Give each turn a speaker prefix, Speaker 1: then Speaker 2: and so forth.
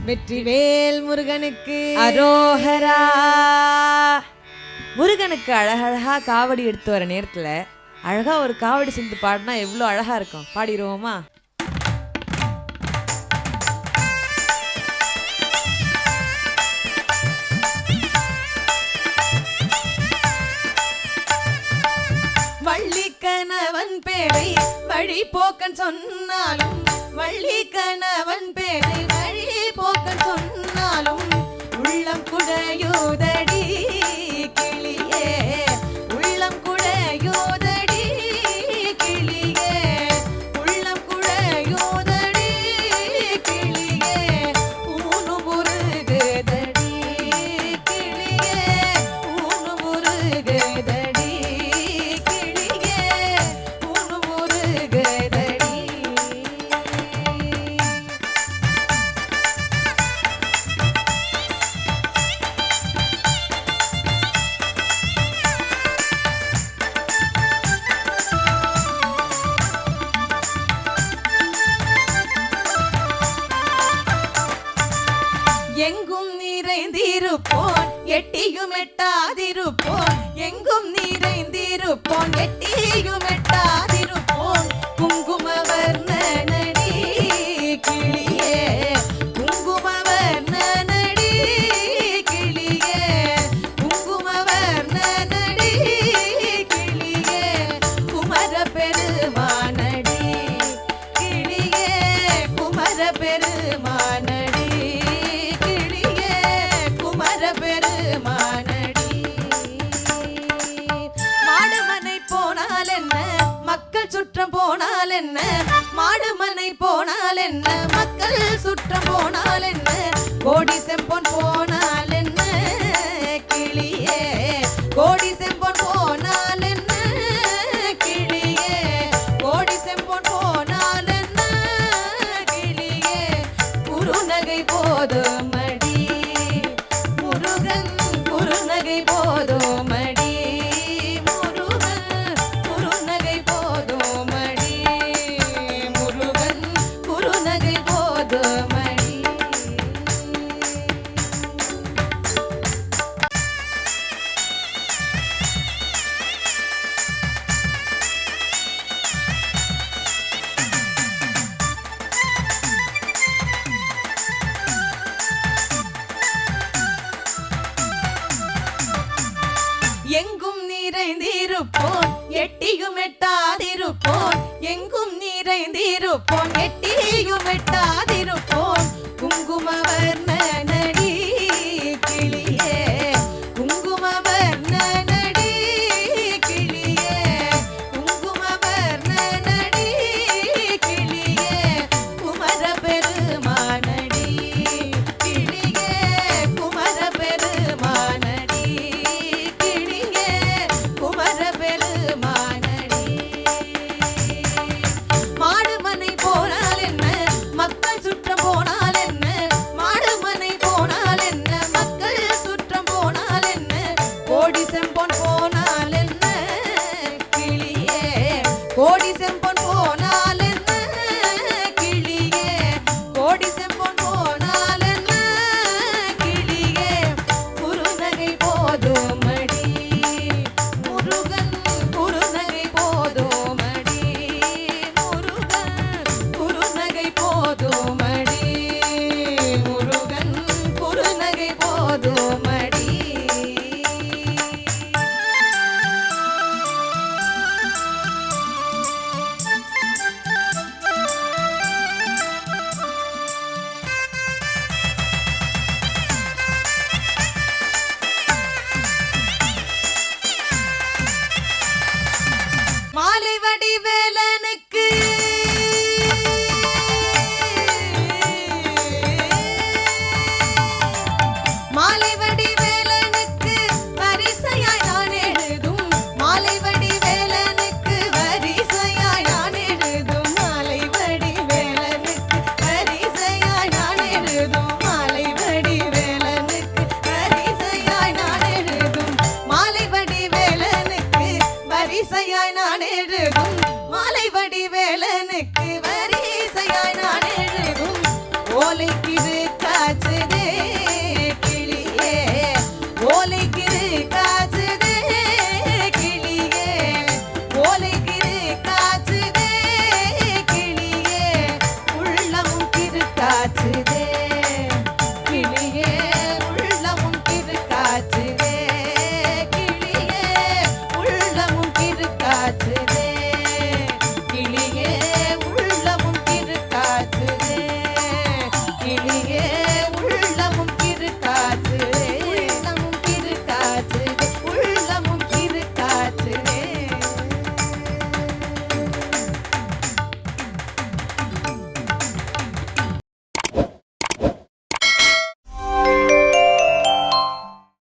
Speaker 1: வெற்றிவேல் முருகனுக்கு
Speaker 2: அரோஹரா. முருகனுக்கு அழகழகா காவடி எடுத்து வர நேரத்துல அழகா ஒரு காவடி சேர்ந்து பாடினா எவ்வளோ அழகா இருக்கும். பாடிடுவோமா?
Speaker 1: வள்ளி கணவன் பேரை வழி போக்கன் சொன்னாலும், வள்ளி கணவன் பேரை வழி போக்கன் சொன்னாலும் உள்ளம் குடையோதடி கிளியே, உள்ளம் குடையோதடி கிளியே, உள்ளம் குடையோதடி கிளியே, ஊனு முருகுதடி கிளியே, ஊனு முருகுதடி கிளியே, ஊனு முருகுதடி. எங்கும் நிறைந்திருப்போன் எட்டியும் எட்டாதிருப்போன், எங்கும் நிறைந்திருப்போன் எட்டியும் எட்டாதிருப்போன், குங்குமவர்ணனடி கிளியே, குங்குமவர்ணனடி கிளியே, குங்குமவர்ணனடி கிளியே, குமர பெருமானடி கிளியே, குமர பெருமானடி கிளியே, குமர பெருமானடி. மாடுமனை போனால் என்ன, மக்கள் சுற்றம் போனால் என்ன, மாடுமனை போனால் என்ன, மக்கள் சுற்றம் போனால் என்ன, கோடி செம்பொன் போனால் என்ன கிளியே, கோடி செம்பொன் போனால் என்ன கிளியே, கோடி செம்பொன் போனால் என்ன கிளியே, குறுநகை போதுமடி முருகன், குறுநகை போதுமடி முருகன், குறுநகை போதுமடி முருகன், குறுநகை போதுமடி. எங்கும் நிறைந்திருப்போன் எட்டியும் எட்டாதிருப்போன், எங்கும் நிறைந்திருப்போன் எட்டியும் எட்டாதிருப்போன், குங்குமவர்ண